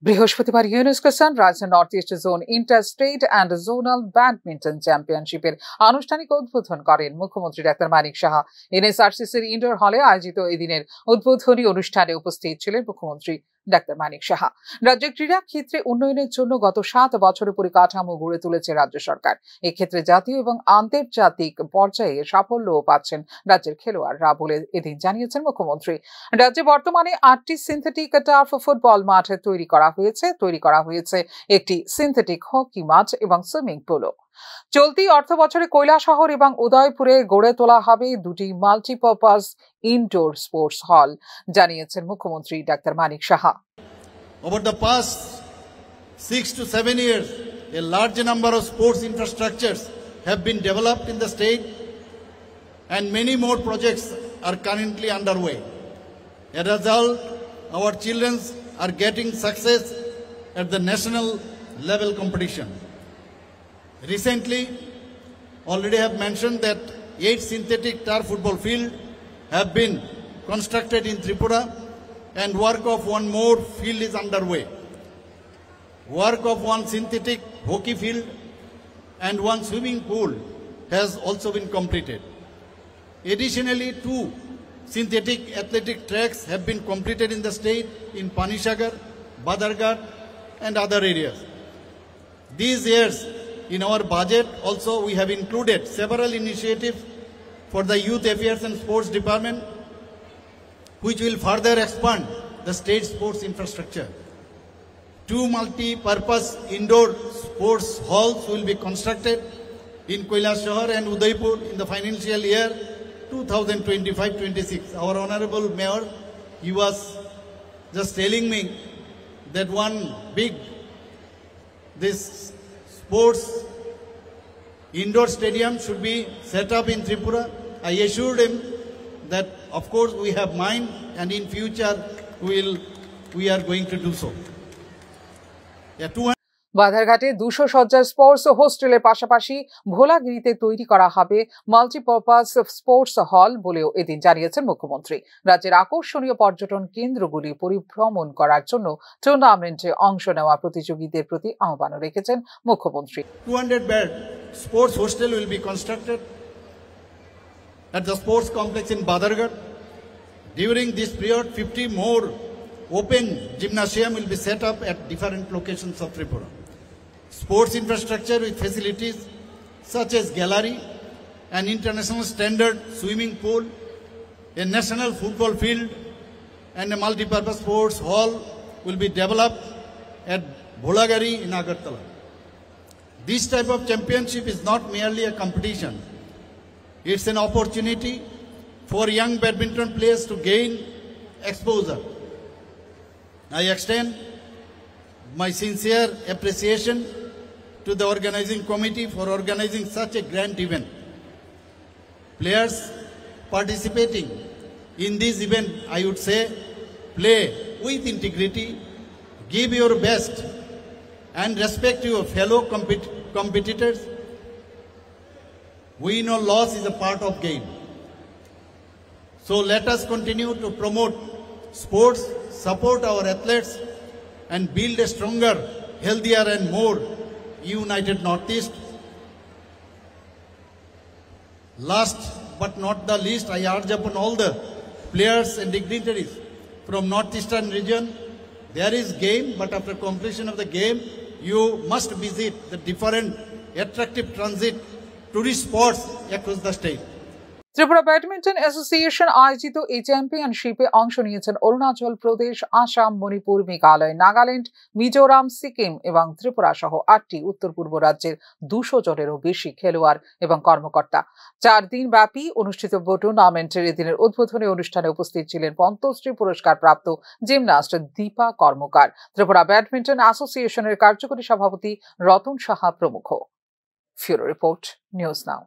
বৃহস্পতিবার UNESCO sunrise north east zone inter state and zonal badminton চ্যাম্পিয়নশিপের আনুষ্ঠানিক উদ্বোধন করেন মুখ্যমন্ত্রী ডাক্তার মানিক সাহা। এনএসআরসিসির ইনডোর হলে আয়োজিত এদিনের উদ্বোধনী অনুষ্ঠানে উপস্থিত ছিলেন মুখ্যমন্ত্রী ডাক্তার মানিক সাহা। রাজ্যের ক্রীড়া ক্ষেত্রে উন্নয়নের জন্য গত 7 বছরে পরিকাঠামো গড়ে তুলেছে রাজ্য সরকার। এক্ষেত্রে জাতীয় এবং আন্তর্জাতিক পর্যায়ে সাফল্যও পাচ্ছেন রাজ্যের খেলোয়াড়রা বলে এদিন জানিয়েছেন মুখ্যমন্ত্রী। রাজ্যে বর্তমানে 8টি সিনথেটিক টার্ফ ফুটবল মাঠ তৈরি করা হয়েছে একটি সিনথেটিক হকি মাঠ এবং সুইমিং পুলও। চলতি অর্থ বছরে কৈলাসহর এবং উদয়পুরে গড়ে তোলা হবে 2টি মাল্টিপারপাস ইনডোর স্পোর্টস হল, জানিয়েছেন মুখ্যমন্ত্রী doctor Manik Saha. Over the past 6 to 7 years, a large number of sports infrastructures have been developed in the state and many more projects are currently underway. As a result, our children are getting success at the national level competition. Recently, already have mentioned that 8 synthetic turf football fields have been constructed in Tripura and work of one more field is underway. Work of one synthetic hockey field and one swimming pool has also been completed. Additionally, 2 synthetic athletic tracks have been completed in the state in Panishagar, Badargarh and other areas. These years, in our budget also we have included several initiatives for the Youth Affairs and Sports Department which will further expand the state sports infrastructure. 2 multi-purpose indoor sports halls will be constructed in Kailasahar and Udaipur in the financial year 2025-26. Our Honorable Mayor, he was just telling me that one big this sports indoor stadium should be set up in Tripura. I assured him that of course we have mind and in future we are going to do so. বাধারঘাটে 200 শয্যার sports হোস্টেলের পাশাপাশি ভোলাগিরিতে তৈরি করা হবে multipurpose sports হল বলেও এদিন জানিয়েছেন মুখ্যমন্ত্রী। রাজ্যের আকর্ষণীয় পর্যটন কেন্দ্রগুলি পরিভ্রমণ করার জন্য টুর্নামেন্টে অংশ নেওয়া প্রতিযোগীদের প্রতি আহ্বান রেখেছেন মুখ্যমন্ত্রী। 200 bed sports hostel will be constructed at the sports complex in Badargarh. During this period, 50 more open gymnasium will be set up at different locations of Tripura. Sports infrastructure with facilities such as gallery, an international standard swimming pool, a national football field and a multi-purpose sports hall will be developed at Bholagari in Agartala. This type of championship is not merely a competition. It's an opportunity for young badminton players to gain exposure. I extend my sincere appreciation to the organizing committee for organizing such a grand event. Players participating in this event, I would say, play with integrity, give your best and respect your fellow competitors. Win or loss is a part of game. So let us continue to promote sports, support our athletes and build a stronger, healthier and more united Northeast. Last but not the least, I urge upon all the players and dignitaries from Northeastern region, there is game, but after completion of the game, you must visit the different attractive transit tourist spots across the state. Tripura badminton association আয়োজিত এই চ্যাম্পিয়নশিপে অংশ নিয়েছেন অরুণাচল প্রদেশ, আসাম, মণিপুর, মেঘালয়, নাগাল্যান্ড, মিজোরাম, সিকিম এবং ত্রিপুরা সহ 8টি উত্তর পূর্ব রাজ্যের 200 জনেরও বেশি খেলোয়াড় এবং কর্মকর্তা। 4 দিন ব্যাপী অনুষ্ঠিত টুর্নামেন্টের এদিনের উদ্বোধনী অনুষ্ঠানে উপস্থিত ছিলেন পদ্মশ্রী পুরস্কার প্রাপ্ত জিমন্যাস্ট দীপা কর্মকার, ত্রিপুরা ব্যাডমিন্টন অ্যাসোসিয়েশনের কার্যকরী সভাপতি রতন সাহা প্রমুখ। ফিউরো রিপোর্ট, নিউজ নাও।